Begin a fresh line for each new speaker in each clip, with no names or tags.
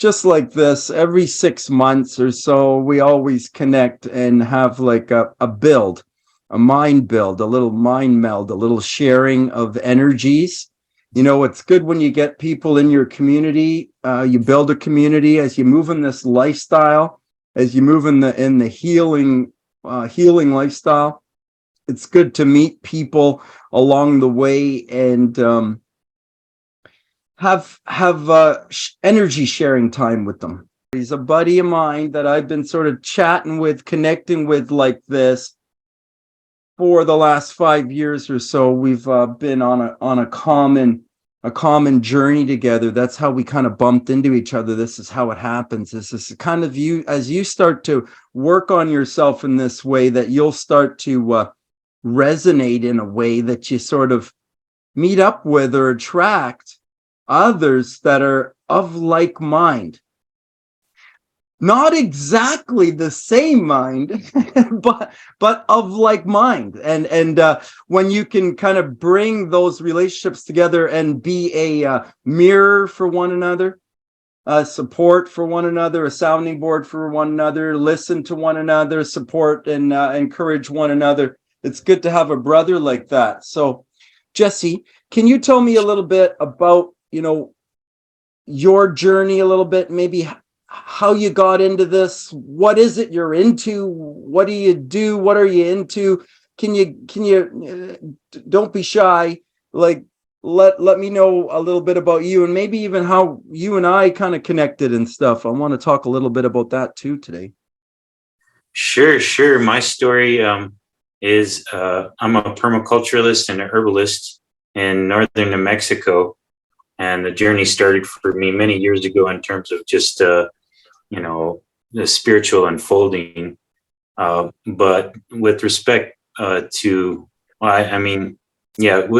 just like this, every 6 months or so, we always connect and have like a build, a mind build, a little mind meld, a little sharing of energies. You know, it's good when you get people in your community. You build a community as you move in this lifestyle, as you move in the healing lifestyle. It's good to meet people along the way and have energy sharing time with them. He's a buddy of mine that I've been sort of chatting with, connecting with like this for the last 5 years or so. We've been on a common journey together. That's how we kind of bumped into each other. This is how it happens. This is kind of you as you start to work on yourself in this way, that you'll start to resonate in a way that you sort of meet up with or attract others that are of like mind. Not exactly the same mind, but of like mind. And when you can kind of bring those relationships together and be a mirror for one another, support for one another, a sounding board for one another, listen to one another, support and encourage one another. It's good to have a brother like that. So, Jessie, can you tell me a little bit about, your journey a little bit, maybe how you got into this? What is it you're into? What do you do? What are you into? Can you don't be shy. Like, let me know a little bit about you, and maybe even how you and I kind of connected and stuff. I want to talk a little bit about that too today.
Sure. My story is I'm a permaculturalist and a herbalist in northern New Mexico. And the journey started for me many years ago in terms of just, the spiritual unfolding. But with respect with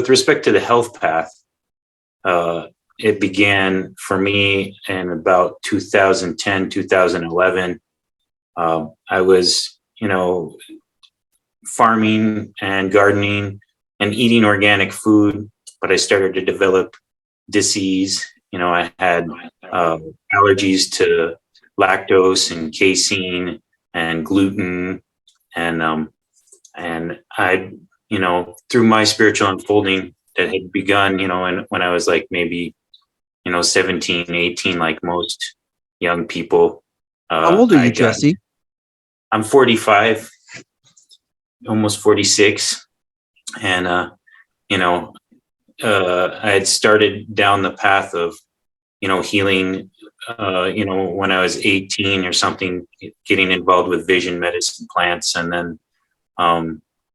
respect to the health path, it began for me in about 2010, 2011. I was, farming and gardening and eating organic food, but I started to develop disease. I had allergies to lactose and casein and gluten, and I, through my spiritual unfolding that had begun, when I was like maybe, 17, 18, like most young people.
How old are you, Jessie?
I'm 45, almost 46, and I had started down the path of, healing, when I was 18 or something, getting involved with vision medicine plants, and then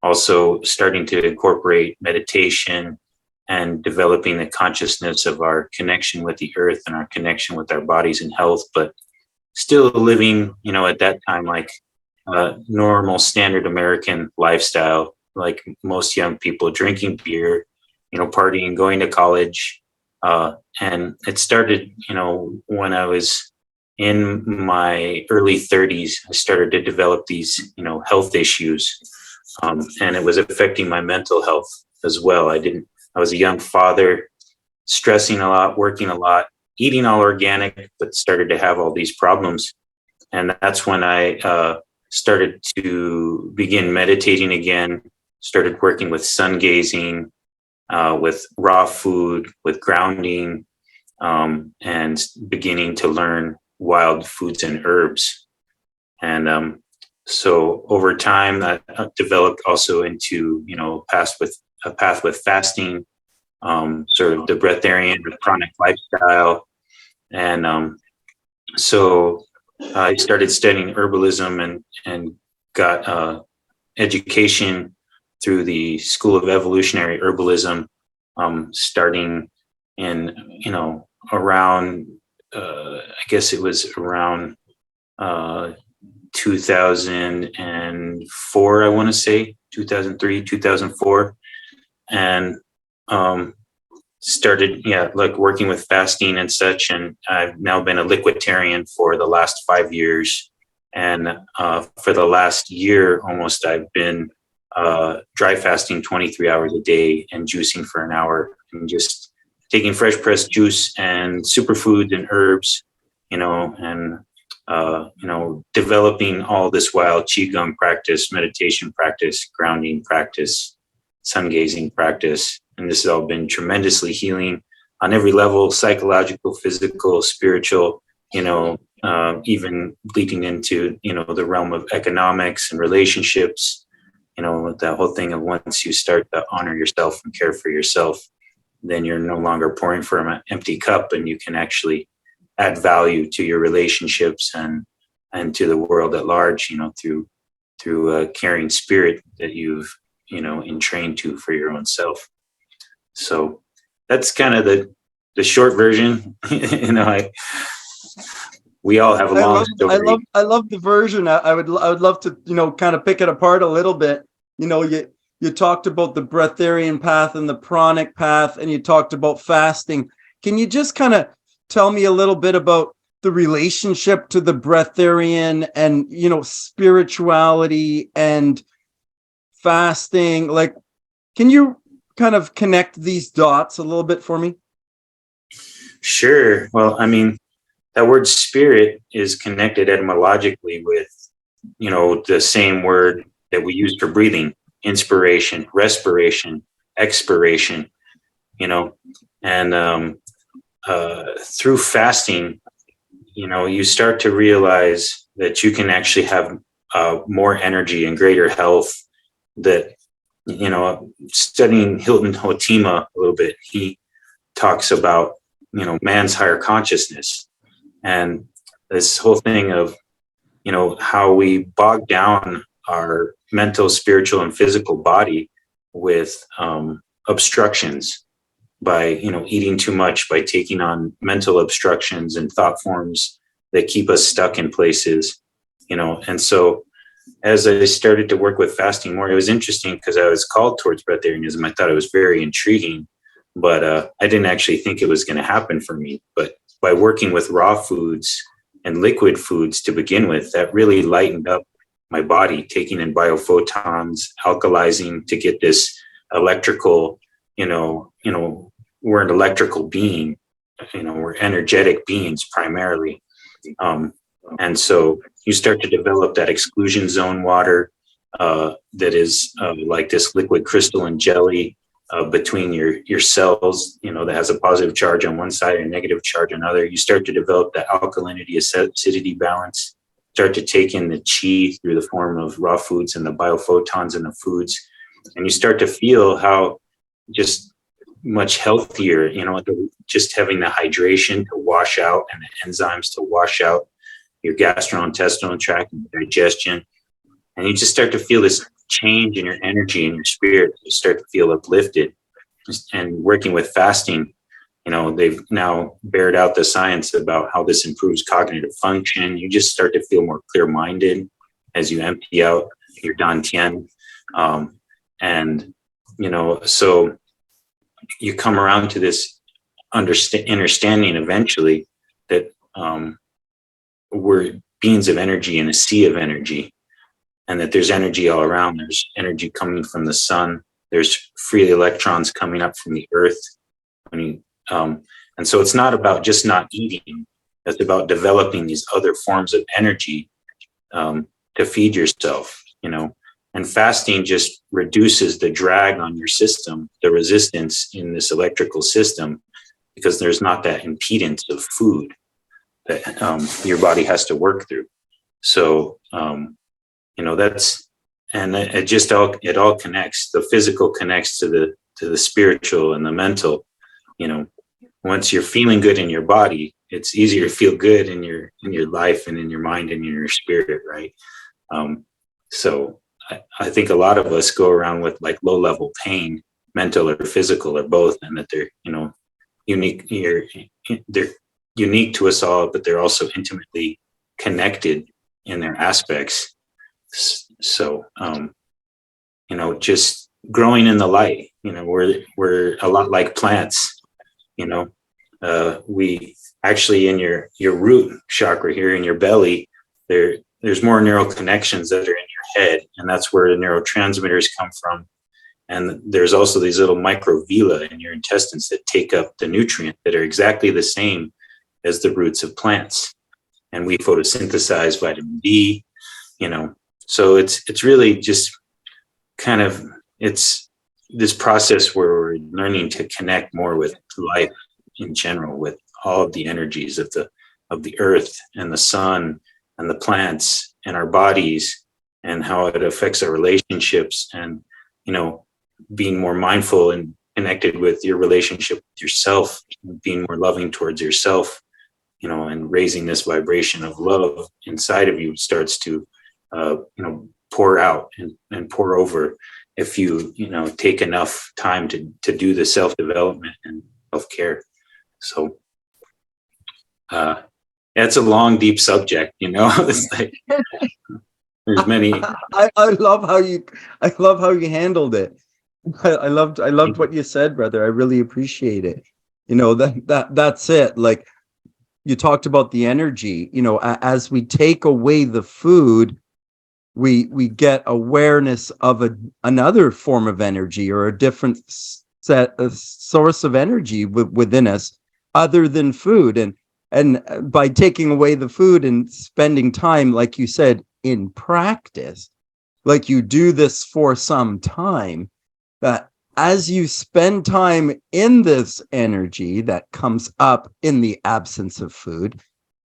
also starting to incorporate meditation and developing the consciousness of our connection with the earth and our connection with our bodies and health, but still living, at that time, like a normal standard American lifestyle, like most young people, drinking beer, partying, going to college. And it started, when I was in my early 30s, I started to develop these, health issues. And it was affecting my mental health as well. I was a young father, stressing a lot, working a lot, eating all organic, but started to have all these problems. And that's when I started to begin meditating again, started working with sun gazing, with raw food, with grounding, and beginning to learn wild foods and herbs. And so over time, that developed also into, a path with fasting, sort of the breatharian or chronic lifestyle. And so I started studying herbalism and got education through the School of Evolutionary Herbalism, starting in, around, I guess it was around 2004, I want to say, 2003, 2004. And started, like working with fasting and such. And I've now been a liquiditarian for the last 5 years. And for the last year, almost, I've been dry fasting 23 hours a day and juicing for an hour, and just taking fresh pressed juice and superfoods and herbs and developing all this while qigong practice, meditation practice, grounding practice, sun gazing practice, and this has all been tremendously healing on every level: psychological, physical, spiritual, even leading into the realm of economics and relationships. That whole thing of once you start to honor yourself and care for yourself, then you're no longer pouring from an empty cup, and you can actually add value to your relationships and to the world at large, through a caring spirit that you've entrained to for your own self. So that's kind of the short version. We all have a long story.
I love the version. I would love to kind of pick it apart a little bit. You talked about the breatharian path and the pranic path, and you talked about fasting. Can you just kind of tell me a little bit about the relationship to the breatharian and spirituality and fasting? Like, can you kind of connect these dots a little bit for me?
Sure. Well, I mean, that word spirit is connected etymologically with the same word that we use for breathing: inspiration, respiration, expiration. And through fasting, you start to realize that you can actually have more energy and greater health. That, studying Hilton Hotima a little bit, he talks about, man's higher consciousness, and this whole thing of, how we bog down our mental, spiritual, and physical body with obstructions by eating too much, by taking on mental obstructions and thought forms that keep us stuck in places. And so as I started to work with fasting more, it was interesting because I was called towards breatharianism. I thought it was very intriguing, but I didn't actually think it was going to happen for me. But by working with raw foods and liquid foods to begin with, that really lightened up my body, taking in biophotons, alkalizing to get this electrical, we're an electrical being, we're energetic beings primarily. And so you start to develop that exclusion zone water that is like this liquid crystalline jelly between your cells, that has a positive charge on one side and a negative charge on the other. You start to develop the alkalinity acidity balance, start to take in the chi through the form of raw foods and the biophotons in the foods. And you start to feel how just much healthier, just having the hydration to wash out and the enzymes to wash out your gastrointestinal tract and digestion. And you just start to feel this change in your energy and your spirit. You start to feel uplifted. And working with fasting, they've now bared out the science about how this improves cognitive function. You just start to feel more clear-minded as you empty out your dantian. So you come around to this understanding eventually that we're beings of energy in a sea of energy, and that there's energy all around. There's energy coming from the sun. There's free electrons coming up from the earth. And so it's not about just not eating. It's about developing these other forms of energy to feed yourself, And fasting just reduces the drag on your system, the resistance in this electrical system, because there's not that impedance of food that your body has to work through. So, that's, and it all connects. The physical connects to the spiritual and the mental. Once you're feeling good in your body, it's easier to feel good in your life and in your mind and in your spirit, right? So I think a lot of us go around with like low level pain, mental or physical or both, and that they're unique. They're unique to us all, but they're also intimately connected in their aspects. So just growing in the light. We're a lot like plants. We actually, in your root chakra here in your belly, there's more neural connections that are in your head, and that's where the neurotransmitters come from. And there's also these little microvilli in your intestines that take up the nutrient that are exactly the same as the roots of plants. and we photosynthesize vitamin D, so it's really just kind of, it's this process where we're learning to connect more with life in general, with all of the energies of the earth and the sun and the plants and our bodies, and how it affects our relationships, and being more mindful and connected with your relationship with yourself, being more loving towards yourself, and raising this vibration of love inside of you starts to pour out and pour over if you take enough time to do the self-development and self-care. So it's a long, deep subject, it's like there's many.
I love how you handled it. I loved what you said, brother. I really appreciate it. That's it. Like, you talked about the energy, as we take away the food, we get awareness of another form of energy, or a different source of energy within us other than food. And by taking away the food and spending time, like you said, in practice, like you do this for some time, that as you spend time in this energy that comes up in the absence of food,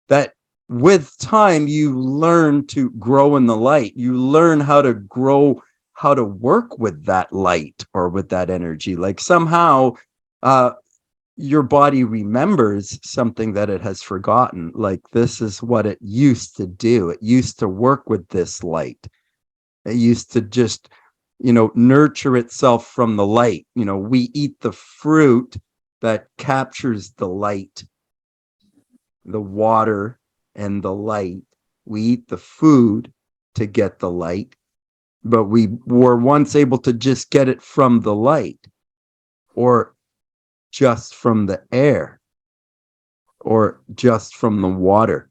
that with time you learn to grow in the light. You learn how to grow, how to work with that light or with that energy. Like somehow your body remembers something that it has forgotten. Like, this is what it used to do. It used to work with this light. It used to just nurture itself from the light. We eat the fruit that captures the light, the water and the light. We eat the food to get the light, but we were once able to just get it from the light, or just from the air, or just from the water.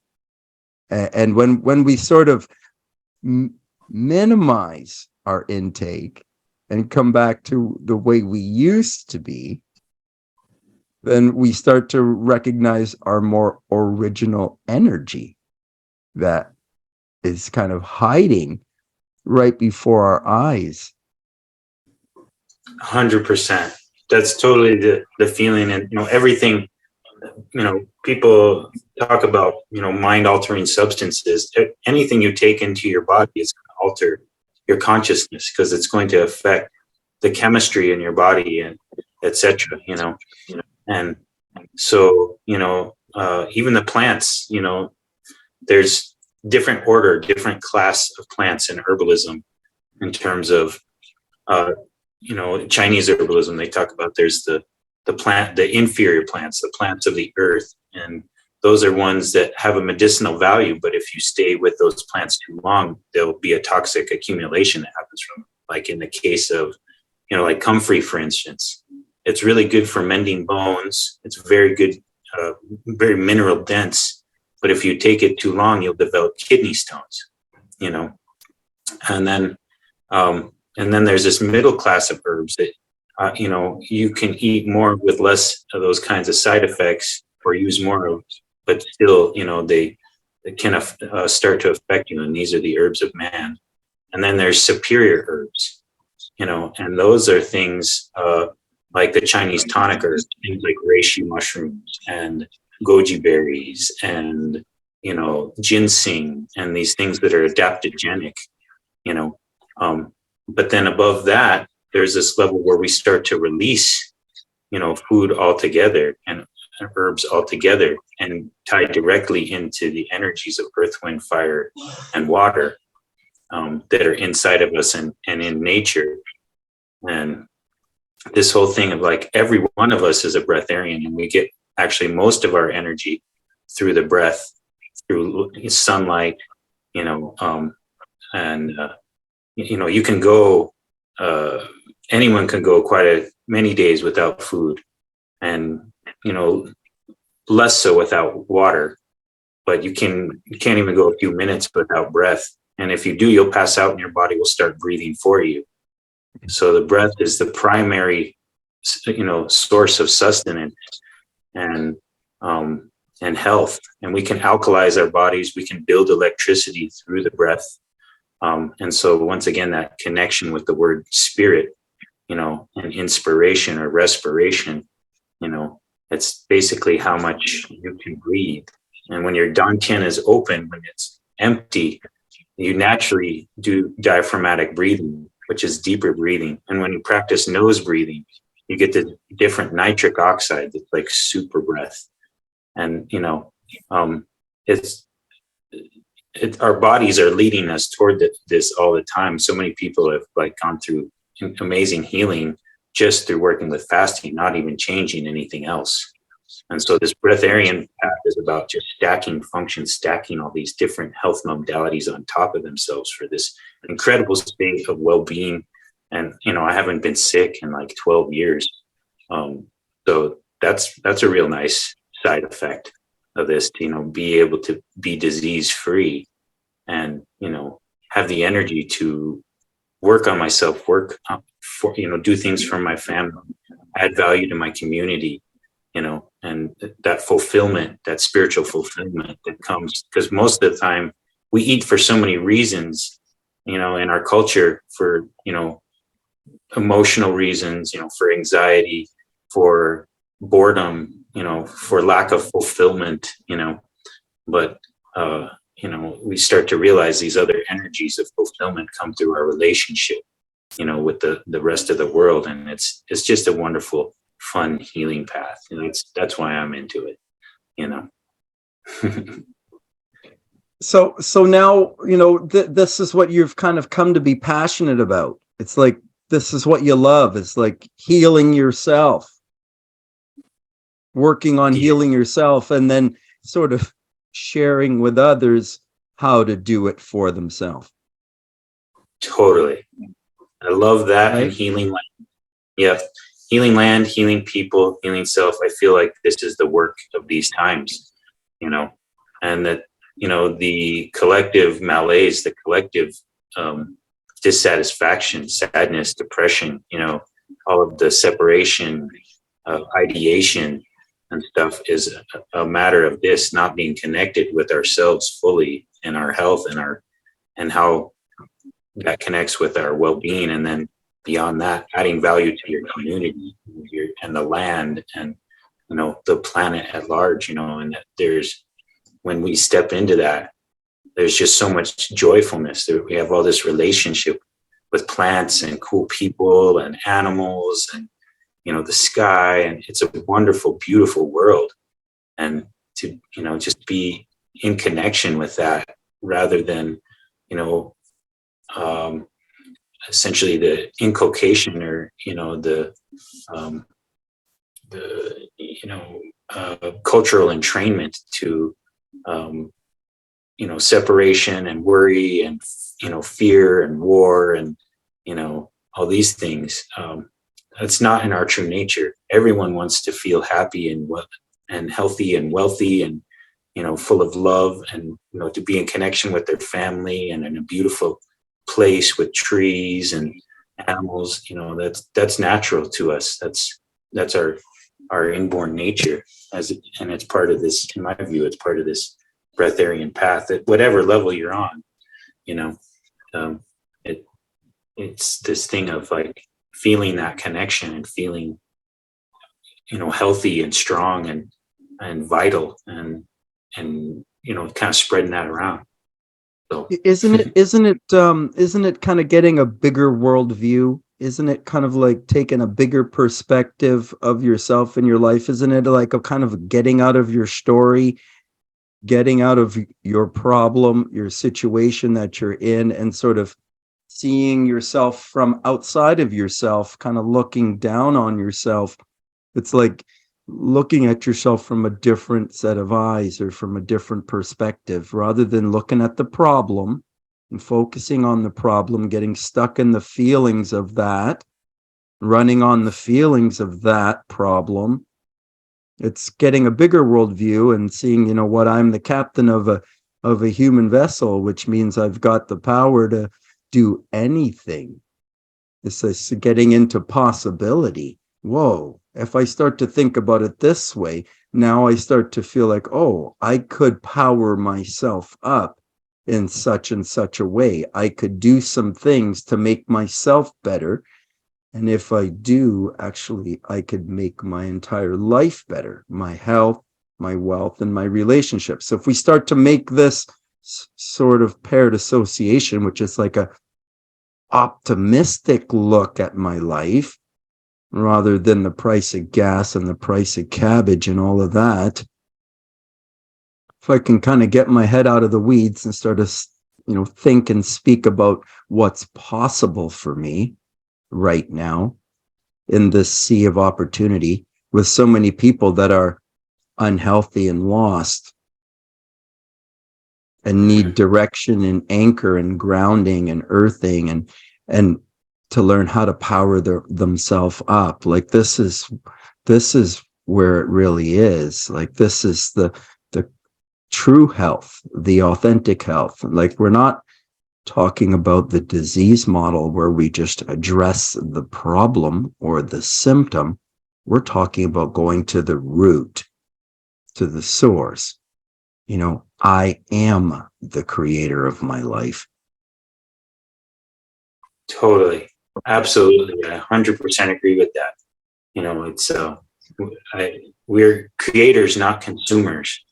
And when we sort of minimize our intake and come back to the way we used to be, then we start to recognize our more original energy that is kind of hiding right before our eyes.
100%. That's totally the feeling. And everything, people talk about mind altering substances. Anything you take into your body is going to alter your consciousness, because it's going to affect the chemistry in your body, and etc. And so even the plants, there's different order, different class of plants in herbalism. In terms of Chinese herbalism, they talk about there's the inferior plants, the plants of the earth, and those are ones that have a medicinal value, but if you stay with those plants too long, there'll be a toxic accumulation that happens from them. Like in the case of, like comfrey, for instance, it's really good for mending bones. It's very good, very mineral dense, but if you take it too long, you'll develop kidney stones, and then there's this middle class of herbs that, you can eat more with less of those kinds of side effects, or use more of, but still, they can start to affect you. And these are the herbs of man. And then there's superior herbs, and those are things like the Chinese tonic herbs, things like reishi mushrooms and goji berries and, ginseng, and these things that are adaptogenic, but then above that, there's this level where we start to release, food altogether and herbs altogether, and tie directly into the energies of earth, wind, fire, and water that are inside of us and in nature. And this whole thing of like, every one of us is a breatharian, and we get actually most of our energy through the breath, through sunlight, you can go, anyone can go many days without food, and less so without water, but you can't even go a few minutes without breath. And if you do, you'll pass out and your body will start breathing for you. So the breath is the primary, source of sustenance. And and health. And we can alkalize our bodies. We can build electricity through the breath. And so once again, that connection with the word spirit, and inspiration or respiration, it's basically how much you can breathe. And when your dantian is open, when it's empty, you naturally do diaphragmatic breathing, which is deeper breathing. And when you practice nose breathing, you get the different nitric oxide that's like super breath. And, our bodies are leading us toward this all the time. So many people have like gone through amazing healing just through working with fasting, not even changing anything else. And so this breatharian path is about just stacking functions, stacking all these different health modalities on top of themselves for this incredible state of well-being. And, I haven't been sick in like 12 years. So that's a real nice side effect of this, to, be able to be disease free and, have the energy to work on myself, for, do things for my family, add value to my community, and that fulfillment, that spiritual fulfillment that comes, because most of the time we eat for so many reasons, in our culture, for, emotional reasons, for anxiety, for boredom, for lack of fulfillment, but, we start to realize these other energies of fulfillment come through our relationship, with the rest of the world. And it's just a wonderful, fun healing path. That's why I'm into it,
So now, this is what you've kind of come to be passionate about. It's like, this is what you love. It's like healing yourself, working on healing yourself, and then sort of sharing with others how to do it for themselves.
Totally. I love that.
Right?
And healing land. Yeah. Healing land, healing people, healing self. I feel like this is the work of these times, and that, the collective malaise, the collective dissatisfaction, sadness, depression, all of the separation, ideation and stuff is a matter of this not being connected with ourselves fully, and our health and how that connects with our well-being. And then beyond that, adding value to your community, and the land, and, the planet at large, and when we step into that, there's just so much joyfulness. We have all this relationship with plants and cool people and animals and, the sky. And it's a wonderful, beautiful world. And to, just be in connection with that, rather than, essentially the inculcation, or, the cultural entrainment to, separation and worry and, fear and war and, all these things. That's not in our true nature. Everyone wants to feel happy and healthy and wealthy and, full of love, and, to be in connection with their family and in a beautiful place with trees and animals. That's natural to us. That's our inborn nature, and it's part of this, in my view, it's part of this breatharian path at whatever level you're on. It's this thing of like feeling that connection and feeling, healthy and strong and vital, and kind of spreading that around. So
Isn't it kind of getting a bigger worldview? Isn't it kind of like taking a bigger perspective of yourself and your life? Isn't it like a kind of getting out of your story, getting out of your problem, your situation that you're in, and sort of seeing yourself from outside of yourself, kind of looking down on yourself? It's like looking at yourself from a different set of eyes, or from a different perspective, rather than looking at the problem and focusing on the problem, getting stuck in the feelings of that, running on the feelings of that problem. It's getting a bigger worldview and seeing, what, I'm the captain of a human vessel, which means I've got the power to do anything. It's getting into possibility. Whoa. if I start to think about it this way, now I start to feel like, oh, I could power myself up in such and such a way. I could do some things to make myself better. And if I do, actually, I could make my entire life better, my health, my wealth, and my relationships. So if we start to make this sort of paired association, which is like a optimistic look at my life, rather than the price of gas and the price of cabbage and all of that, if I can kind of get my head out of the weeds and start to, think and speak about what's possible for me right now in this sea of opportunity with so many people that are unhealthy and lost and need direction and anchor and grounding and earthing and to learn how to power themselves up. Like this is where it really is. Like this is the true health, the authentic health. Like we're not talking about the disease model where we just address the problem or the symptom. We're talking about going to the root, to the source. I am the creator of my life.
Totally. Absolutely. I 100% agree with that. It's, we're creators, not consumers,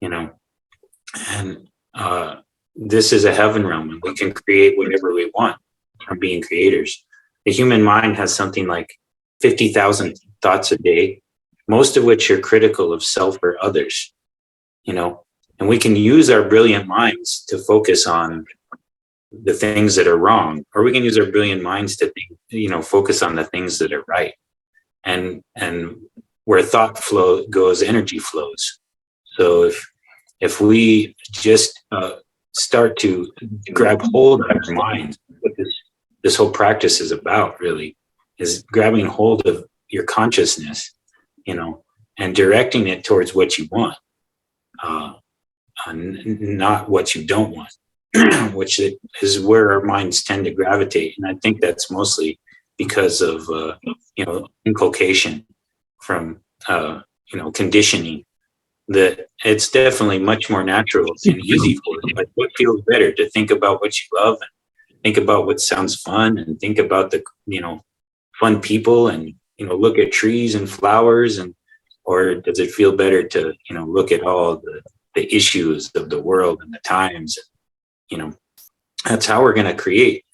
and, this is a heaven realm, and we can create whatever we want from being creators. The human mind has something like 50,000 thoughts a day, most of which are critical of self or others, and we can use our brilliant minds to focus on the things that are wrong, or we can use our brilliant minds to focus on the things that are right. And where thought flow goes, energy flows. So if we just start to grab hold of our minds, what this whole practice is about really is grabbing hold of your consciousness, and directing it towards what you want, not what you don't want. Which is where our minds tend to gravitate. And I think that's mostly because of, inculcation from, conditioning, that it's definitely much more natural and easy for us. Like what feels better, to think about what you love and think about what sounds fun and think about the, fun people and, look at trees and flowers, or does it feel better to, look at all the issues of the world and the times? That's how we're going to create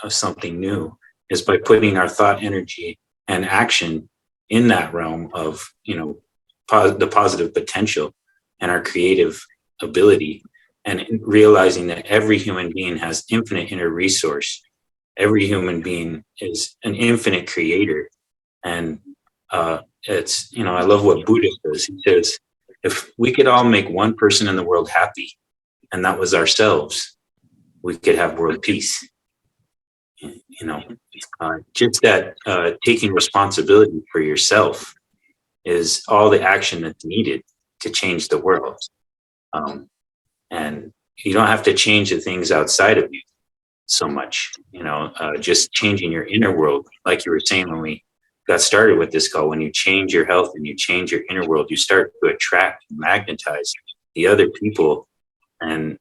something new, is by putting our thought energy and action in that realm of, the positive potential and our creative ability, and realizing that every human being has infinite inner resource. Every human being is an infinite creator. And it's, I love what Buddha says. He says, if we could all make one person in the world happy, and that was ourselves, we could have world peace. Just that taking responsibility for yourself is all the action that's needed to change the world. And you don't have to change the things outside of you so much, just changing your inner world. Like you were saying when we got started with this call, when you change your health and you change your inner world, you start to attract and magnetize the other people and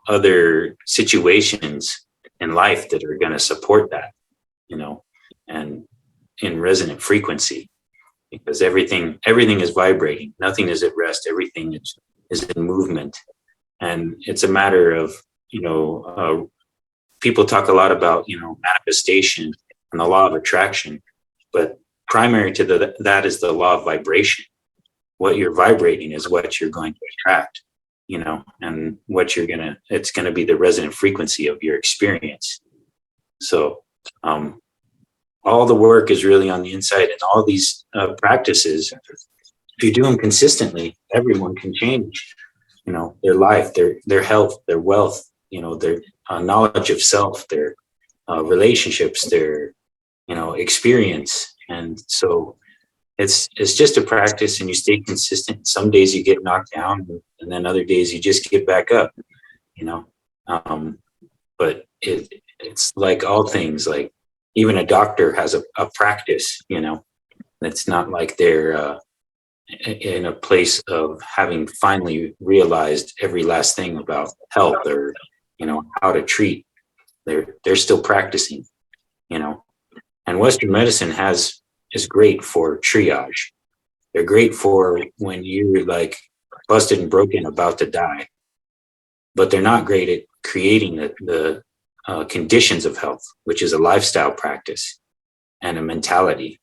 other situations in life that are going to support that, and in resonant frequency, because everything is vibrating. Nothing is at rest. Everything is in movement. And it's a matter of, people talk a lot about, manifestation and the law of attraction, but primary to that is the law of vibration. What you're vibrating is what you're going to attract, and what it's going to be the resonant frequency of your experience. So, all the work is really on the inside, and all these practices, if you do them consistently, everyone can change, their life, their health, their wealth, their knowledge of self, their relationships, their, experience. And so it's just a practice, and you stay consistent. Some days you get knocked down, and then other days you just get back up, but it's like all things, like even a doctor has a practice, It's not like they're in a place of having finally realized every last thing about health or, how to treat. They're still practicing, and Western medicine is great for triage. They're great for when you're like busted and broken, about to die, but they're not great at creating the conditions of health, which is a lifestyle practice and a mentality,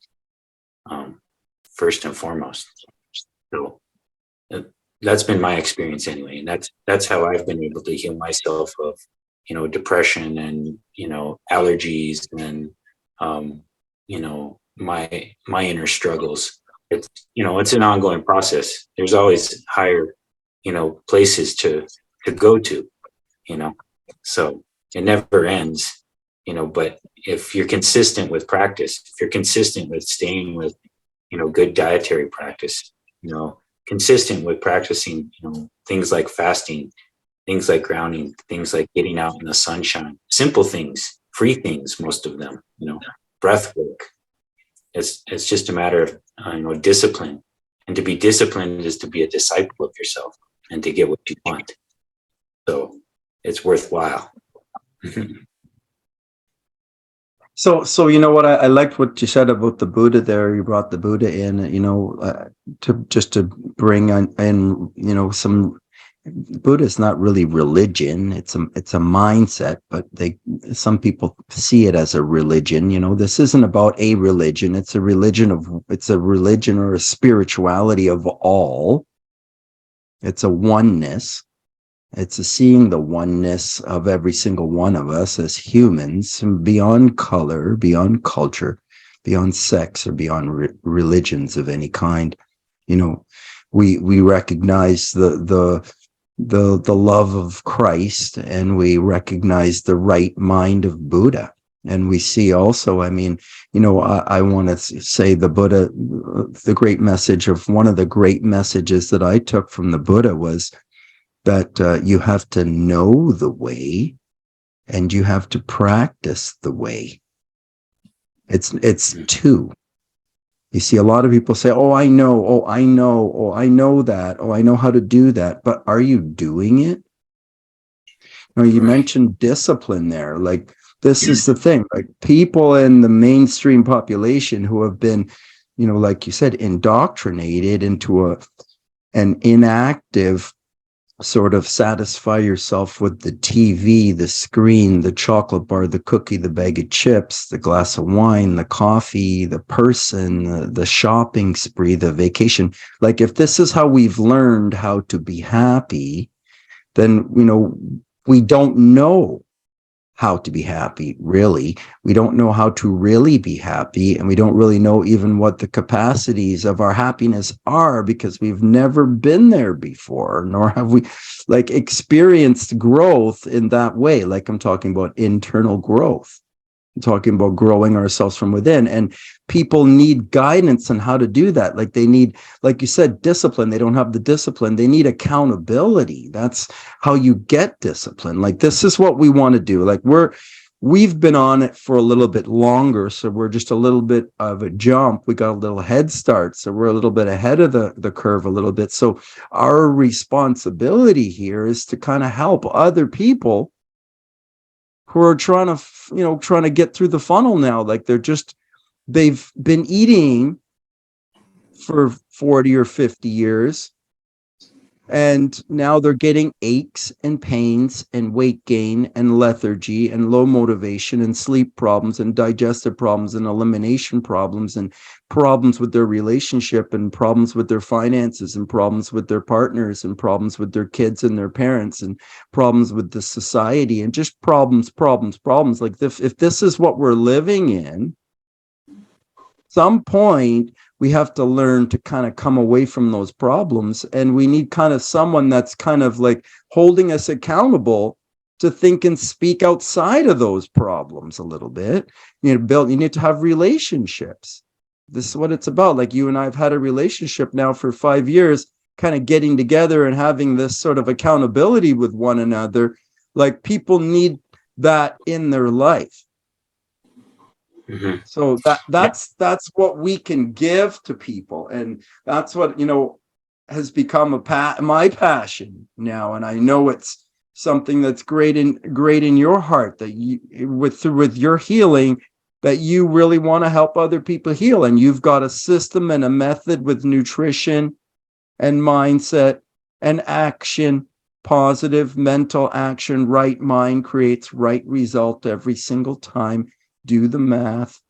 first and foremost. So that's been my experience anyway, and that's how I've been able to heal myself of depression and allergies and my inner struggles. It's an ongoing process. There's always higher places to go to, so it never ends. But if you're consistent with practice, if you're consistent with staying with good dietary practice, consistent with practicing things like fasting, things like grounding, things like getting out in the sunshine, simple things, free things, most of them, breath work. It's just a matter of discipline, and to be disciplined is to be a disciple of yourself and to get what you want. So it's worthwhile.
So you know what, I liked what you said about the Buddha there. You brought the Buddha in, to bring in, some. Buddha is not really religion. It's a mindset, but some people see it as a religion. This isn't about a religion. It's a religion or a spirituality of all. It's a oneness. It's a seeing the oneness of every single one of us as humans, beyond color, beyond culture, beyond sex, or beyond religions of any kind. We recognize the love of Christ, and we recognize the right mind of Buddha. And we see also, I want to say the Buddha, the great message of one of the great messages that I took from the Buddha was that you have to know the way and you have to practice the way. It's two. You see, a lot of people say, oh, I know that, oh, I know how to do that. But are you doing it? You mentioned discipline there. Like, this is the thing. Like, people in the mainstream population who have been, like you said, indoctrinated into an inactive sort of satisfy yourself with the TV, the screen, the chocolate bar, the cookie, the bag of chips, the glass of wine, the coffee, the person, the shopping spree, the vacation. Like, if this is how we've learned how to be happy, then, we don't know how to be happy, really. We don't know how to really be happy, and we don't really know even what the capacities of our happiness are, because we've never been there before, nor have we experienced growth in that way. Like, I'm talking about internal growth. I'm talking about growing ourselves from within, and people need guidance on how to do that. Like, they need, like you said, discipline. They don't have the discipline. They need accountability. That's how you get discipline. Like, this is what we want to do. Like, we've been on it for a little bit longer, so we're just a little bit of a jump. We got a little head start, so we're a little bit ahead of the curve a little bit. So our responsibility here is to kind of help other people who are trying to get through the funnel now. Like, they've been eating for 40 or 50 years, and now they're getting aches and pains and weight gain and lethargy and low motivation and sleep problems and digestive problems and elimination problems and problems with their relationship and problems with their finances and problems with their partners and problems with their kids and their parents and problems with the society and just problems. Like, if this is what we're living in, some point we have to learn to kind of come away from those problems, and we need kind of someone that's kind of like holding us accountable to think and speak outside of those problems a little bit. You need to have relationships. This is what it's about. Like, you and I have had a relationship now for 5 years, kind of getting together and having this sort of accountability with one another. Like, people need that in their life.
Mhm.
So
Yeah.
that's what we can give to people, and that's what has become my passion now, and I know it's something that's great in your heart, that you with your healing, that you really want to help other people heal, and you've got a system and a method with nutrition and mindset and action. Positive mental action, right mind creates right result every single time. Do the math.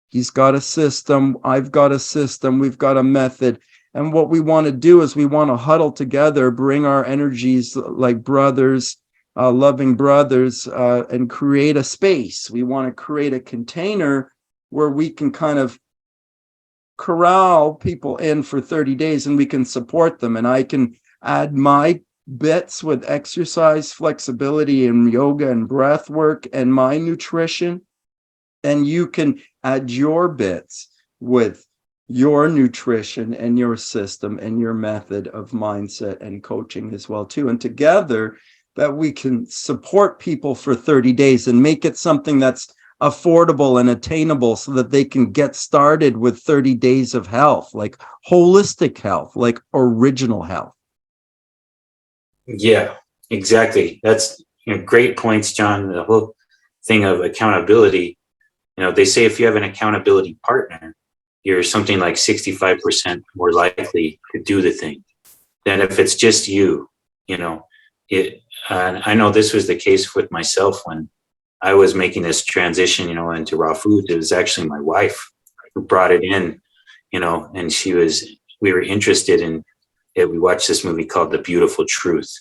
He's got a system. I've got a system. We've got a method. And what we want to do is we want to huddle together, bring our energies like brothers, loving brothers, and create a space. We want to create a container where we can kind of corral people in for 30 days and we can support them. And I can add my bits with exercise, flexibility, and yoga and breath work and my nutrition, and you can add your bits with your nutrition and your system and your method of mindset and coaching as well too, and together that we can support people for 30 days and make it something that's affordable and attainable, so that they can get started with 30 days of health, like holistic health, like original health.
Yeah, exactly. That's great points, John. The whole thing of accountability. They say if you have an accountability partner, you're something like 65% more likely to do the thing than if it's just you. You know, it. I know this was the case with myself when I was making this transition, into raw food. It was actually my wife who brought it in, and we were interested in it. We watched this movie called The Beautiful Truth,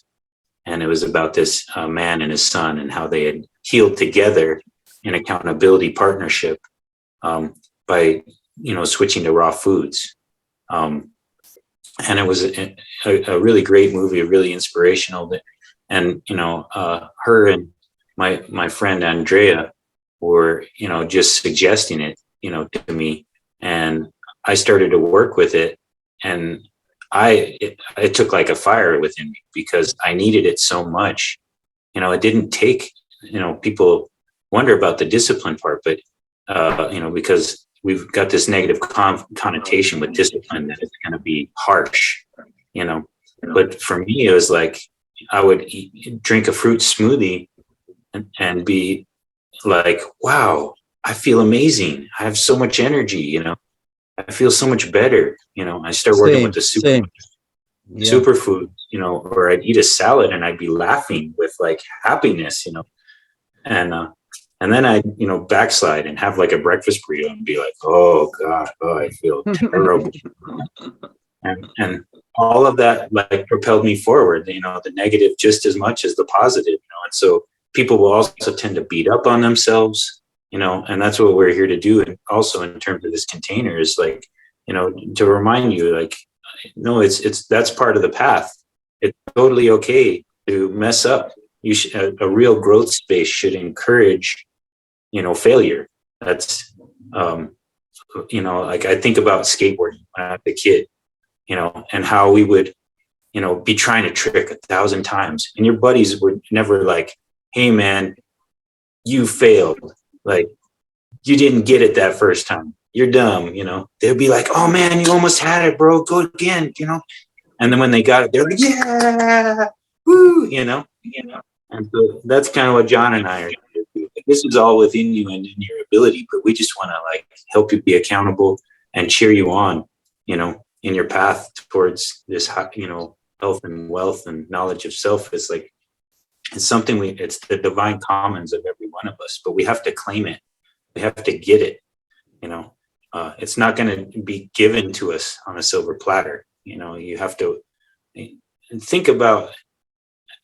and it was about this man and his son and how they had healed together in accountability partnership, by switching to raw foods. And it was a really great movie, really inspirational. And her and my friend Andrea were just suggesting it to me, and I started to work with it, and it took like a fire within me because I needed it so much. It didn't take, people wonder about the discipline part, but because we've got this negative connotation with discipline that it's going to be harsh, you know. But for me, it was like I would drink a fruit smoothie and be like, wow, I feel amazing. I have so much energy, I feel so much better. I start working with the superfood, or I'd eat a salad and I'd be laughing with like happiness, and then I, backslide and have like a breakfast burrito and be like, oh God, oh, I feel terrible. And all of that like propelled me forward, the negative just as much as the positive, and so people will also tend to beat up on themselves, and that's what we're here to do. And also in terms of this container is like, to remind you, like, no, it's that's part of the path. It's totally okay to mess up. A real growth space should encourage, failure. That's, like I think about skateboarding when I was a kid, and how we would, be trying to trick 1,000 times, and your buddies were never like, hey man, you failed. Like, you didn't get it that first time. You're dumb, They'd be like, oh man, you almost had it, bro. Go again, And then when they got it, they're like, yeah, woo, And so that's kind of what John and I are. This is all within you and in your ability, but we just want to like help you be accountable and cheer you on, in your path towards this, health and wealth and knowledge of self. Is like, it's something it's the divine commons of every one of us, but we have to claim it. We have to get it, it's not going to be given to us on a silver platter. You have to think about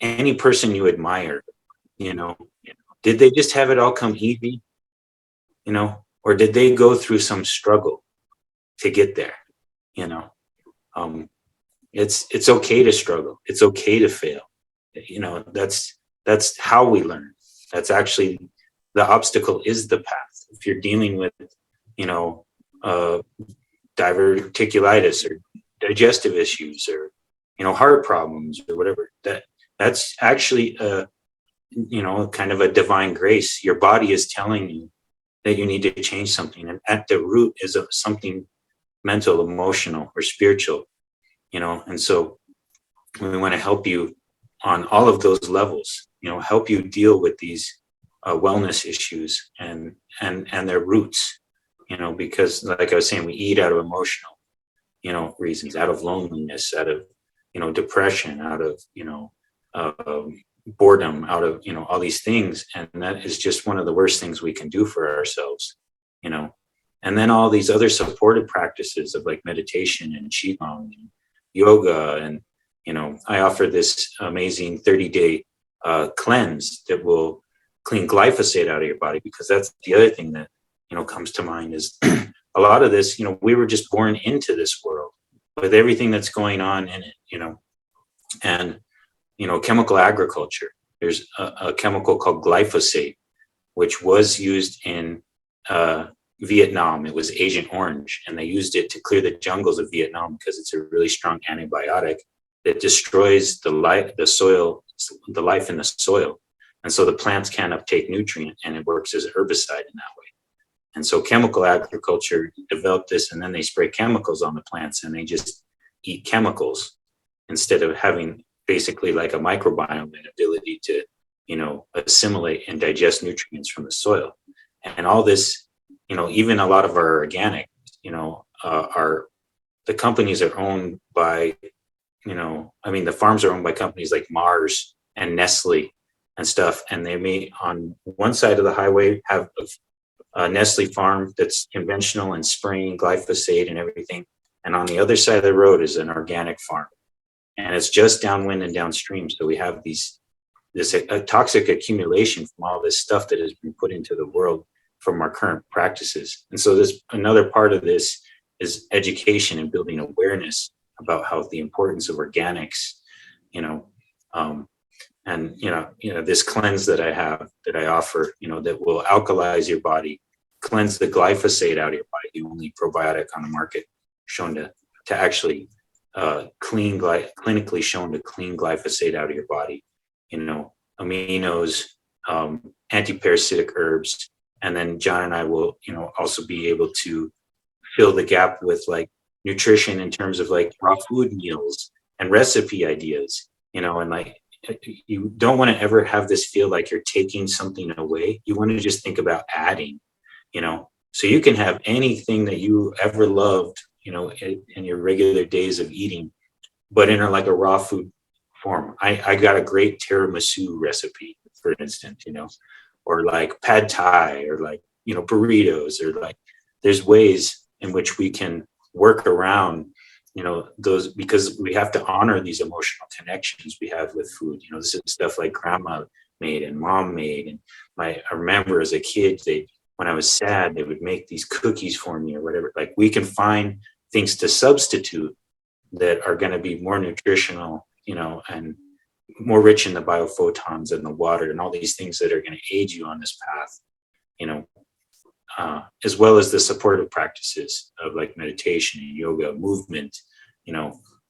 any person you admire, did they just have it all come easy, or did they go through some struggle to get there? It's okay to struggle. It's okay to fail. That's how we learn. That's actually, the obstacle is the path. If you're dealing with, diverticulitis or digestive issues or, heart problems or whatever, that's actually kind of a divine grace. Your body is telling you, that you need to change something. And at the root is something mental, emotional, or spiritual, and so we want to help you on all of those levels, help you deal with these wellness issues and their roots, because like I was saying, we eat out of emotional, reasons, out of loneliness, out of, depression, out of, uh, boredom, out of, all these things. And that is just one of the worst things we can do for ourselves, and then all these other supportive practices of like meditation and qigong and yoga. And, I offer this amazing 30-day cleanse that will clean glyphosate out of your body, because that's the other thing that, comes to mind is a lot of this, we were just born into this world with everything that's going on in it, and, chemical agriculture. There's a chemical called glyphosate, which was used in Vietnam. It was Agent Orange, and they used it to clear the jungles of Vietnam because it's a really strong antibiotic that destroys the life in the soil. And so the plants can't uptake nutrient, and it works as a herbicide in that way. And so chemical agriculture developed this, and then they spray chemicals on the plants, and they just eat chemicals instead of having basically like a microbiome and ability to, assimilate and digest nutrients from the soil. And all this, even a lot of our organic, the companies are owned by, the farms are owned by companies like Mars and Nestle and stuff. And they may, on one side of the highway, have a Nestle farm that's conventional and spraying glyphosate and everything. And on the other side of the road is an organic farm. And it's just downwind and downstream. So we have this toxic accumulation from all this stuff that has been put into the world from our current practices. And so this another part of this is education and building awareness about how the importance of organics, and this cleanse that I offer, that will alkalize your body, cleanse the glyphosate out of your body, the only probiotic on the market shown to actually clinically shown to clean glyphosate out of your body, aminos, anti-parasitic herbs. And then John and I will, also be able to fill the gap with like nutrition in terms of like raw food meals and recipe ideas, and like, you don't want to ever have this feel like you're taking something away. You want to just think about adding, so you can have anything that you ever loved, in your regular days of eating, but in like a raw food form. I got a great tiramisu recipe, for instance, or like pad thai, or like, burritos, or like, there's ways in which we can work around, those, because we have to honor these emotional connections we have with food. This is stuff like grandma made and mom made. And I remember as a kid, when I was sad, they would make these cookies for me or whatever. Like, we can find things to substitute that are going to be more nutritional, and more rich in the biophotons and the water and all these things that are going to aid you on this path, as well as the supportive practices of like meditation and yoga, movement,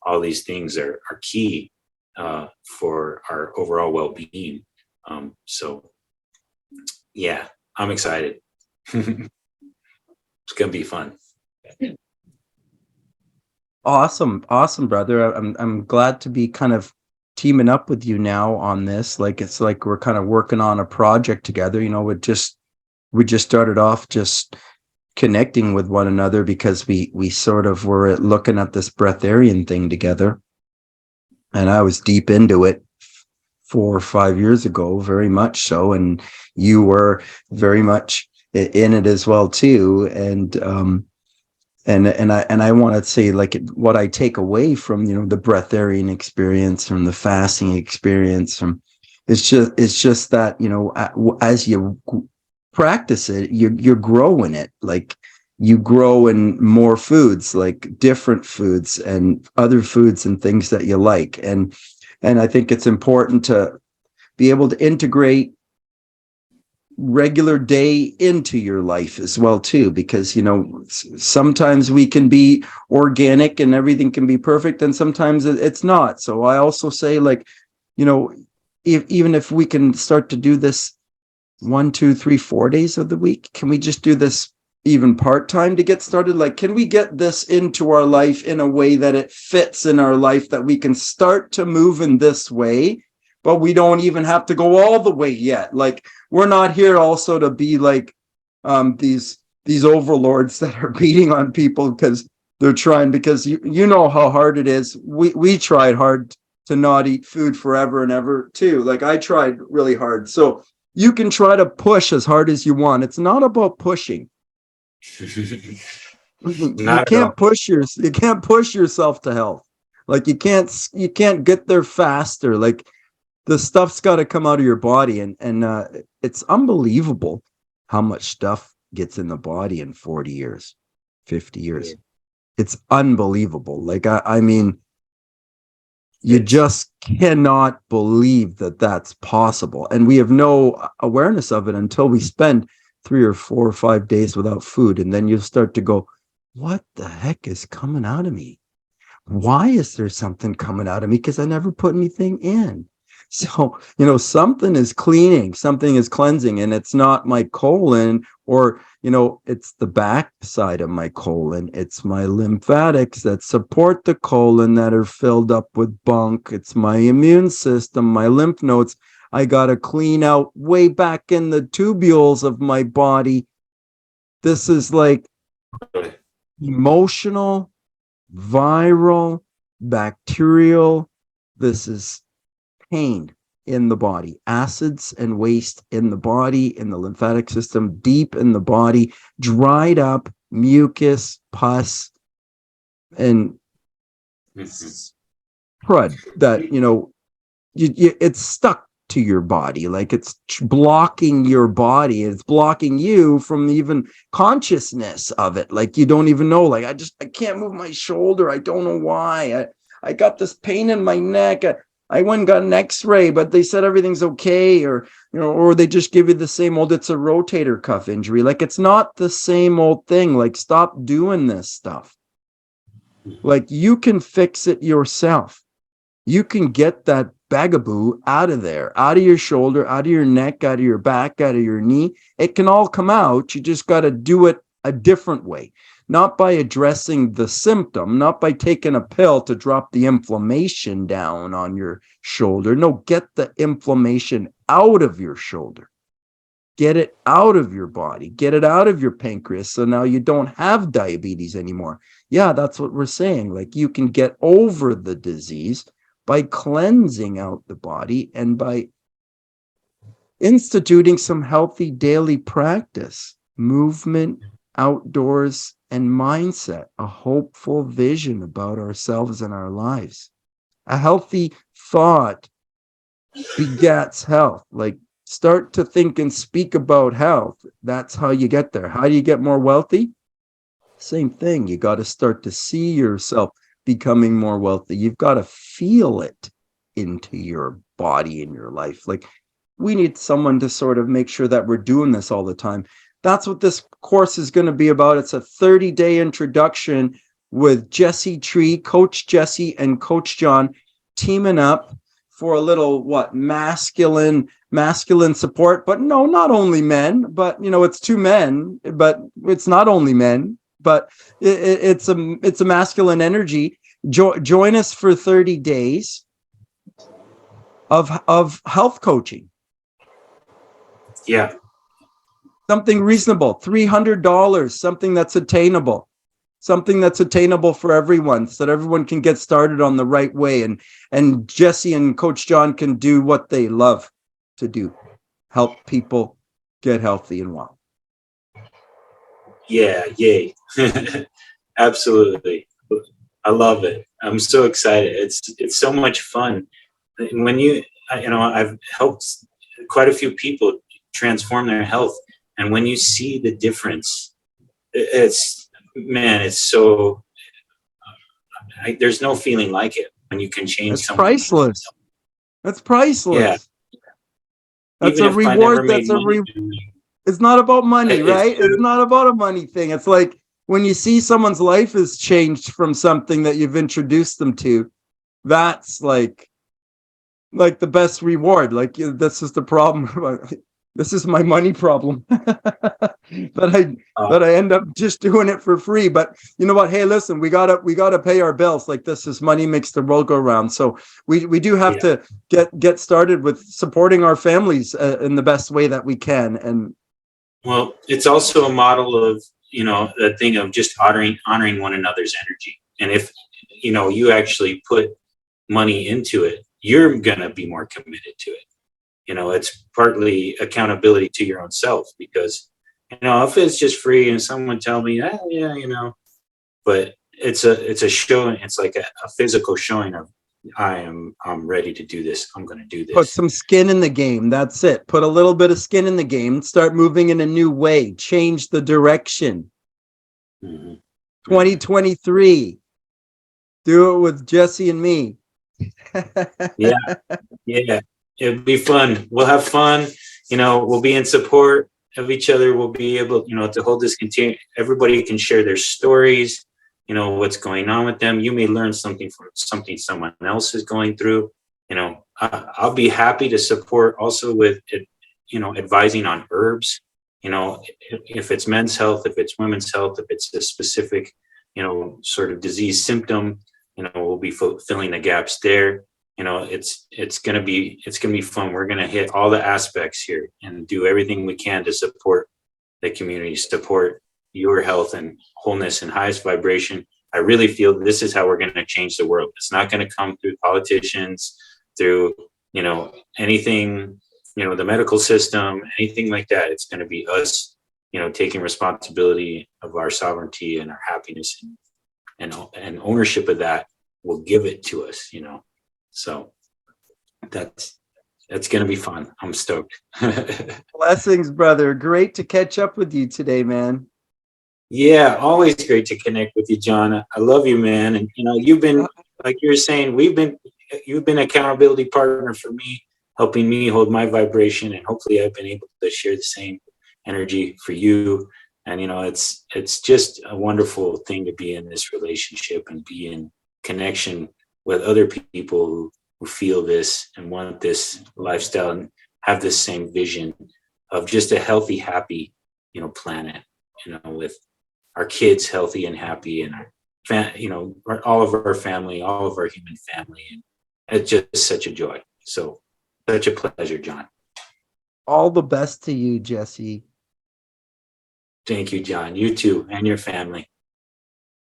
all these things are key for our overall well-being. So yeah, I'm excited. It's going to be fun.
Awesome, brother. I'm glad to be kind of teaming up with you now on this. Like, it's like we're kind of working on a project together. We just started off just connecting with one another because we sort of were looking at this breatharian thing together, and I was deep into it 4 or 5 years ago, very much so, and you were very much in it as well too. And I want to say, like, what I take away from the breatharian experience, from the fasting experience, it's just that as you practice it, you're growing it. Like, you grow in more foods, like different foods and other foods and things that you like. And I think it's important to be able to integrate regular day into your life as well too, because sometimes we can be organic and everything can be perfect, and sometimes it's not. So I also say, like, even if we can start to do this 1, 2, 3, 4 days of the week? Can we just do this even part-time to get started? Like, can we get this into our life in a way that it fits in our life, that we can start to move in this way, but we don't even have to go all the way yet? Like, we're not here also to be like these overlords that are beating on people because they're trying, because you know how hard it is. We tried hard to not eat food forever and ever too. Like, I tried really hard. So you can try to push as hard as you want. It's not about pushing. You can't push yourself to health. Like, you can't get there faster. Like, the stuff's got to come out of your body, and it's unbelievable how much stuff gets in the body in 40 years, 50 years. It's unbelievable. Like, I mean, you just cannot believe that that's possible. And we have no awareness of it until we spend 3 or 4 or 5 days without food. And then you start to go, what the heck is coming out of me? Why is there something coming out of me? Because I never put anything in. So, something is cleaning, something is cleansing, and it's not my colon, or, it's the back side of my colon. It's my lymphatics that support the colon that are filled up with bunk. It's my immune system, my lymph nodes. I got to clean out way back in the tubules of my body. This is like emotional, viral, bacterial. This is pain in the body, acids and waste in the body, in the lymphatic system, deep in the body, dried up mucus, pus, and crud that, it's stuck to your body. Like, it's blocking your body. It's blocking you from even consciousness of it. Like, you don't even know, like, I can't move my shoulder. I don't know why. I got this pain in my neck. I went and got an x-ray, but they said everything's okay, or they just give you the same old, it's a rotator cuff injury. Like, it's not the same old thing. Like, stop doing this stuff. Like, you can fix it yourself. You can get that bagaboo out of there, out of your shoulder, out of your neck, out of your back, out of your knee. It can all come out. You just got to do it a different way. Not by addressing the symptom, not by taking a pill to drop the inflammation down on your shoulder. No, get the inflammation out of your shoulder. Get it out of your body. Get it out of your pancreas. So now you don't have diabetes anymore. Yeah, that's what we're saying. Like, you can get over the disease by cleansing out the body and by instituting some healthy daily practice, movement, outdoors, and mindset, a hopeful vision about ourselves and our lives. A healthy thought begets health. Like, start to think and speak about health. That's how you get there. How do you get more wealthy? Same thing. You got to start to see yourself becoming more wealthy. You've got to feel it into your body and your life. Like, we need someone to sort of make sure that we're doing this all the time. That's what this course is going to be about. It's a 30-day introduction with Jessie Tree, Coach Jessie and Coach John teaming up for a little, masculine support. But no, not only men, but, it's 2 men, but it's not only men, but it's a masculine energy. Join us for 30 days of health coaching.
Yeah.
Something reasonable, $300, something that's attainable for everyone, so that everyone can get started on the right way. And Jessie and Coach John can do what they love to do, help people get healthy and well.
Yeah, yay. Absolutely. I love it. I'm so excited. It's so much fun. When I've helped quite a few people transform their health. And when you see the difference, it's so, there's no feeling like it when you can change someone.
Priceless. That's priceless.
Yeah.
That's a reward. It's not about money, right? It's not about a money thing. It's like when you see someone's life has changed from something that you've introduced them to, that's like the best reward. Like, this is the problem. This is my money problem. that I end up just doing it for free. But you know what? Hey, listen, we gotta pay our bills. Like this is money makes the world go round. So we do have to get started with supporting our families in the best way that we can. And
well, it's also a model of, the thing of just honoring one another's energy. And if, you actually put money into it, you're going to be more committed to it. It's partly accountability to your own self, because, if it's just free and someone tell me, but it's a show. It's like a physical showing of I'm ready to do this. I'm going to do this.
put some skin in the game. That's it. Put a little bit of skin in the game. Start moving in a new way. Change the direction. 2023. Do it with Jessie and me.
Yeah. It'll be fun. We'll have fun. We'll be in support of each other. We'll be able, to hold this continue. Everybody can share their stories, what's going on with them. You may learn something from something someone else is going through. I'll be happy to support also with it, advising on herbs. If it's men's health, if it's women's health, if it's a specific, sort of disease symptom, we'll be filling the gaps there. It's gonna be fun. We're gonna hit all the aspects here and do everything we can to support the community, support your health and wholeness and highest vibration. I really feel this is how we're gonna change the world. It's not gonna come through politicians, through anything, the medical system, anything like that. It's gonna be us, taking responsibility of our sovereignty and our happiness, and ownership of that will give it to us. So that's going to be fun. I'm stoked.
Blessings, brother. Great to catch up with you today, man.
Yeah, always great to connect with you, John. I love you, man. And you've been, like you were saying, you've been accountability partner for me, helping me hold my vibration, and hopefully I've been able to share the same energy for you. And it's just a wonderful thing to be in this relationship and be in connection with other people who feel this and want this lifestyle and have this same vision of just a healthy, happy, planet, with our kids healthy and happy, and our all of our family, all of our human family. And it's just such a joy. So such a pleasure, John.
All the best to you, Jessie.
Thank you, John. You too, and your family.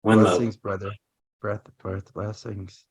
One
blessings,
love.
brother. Breath, blessings.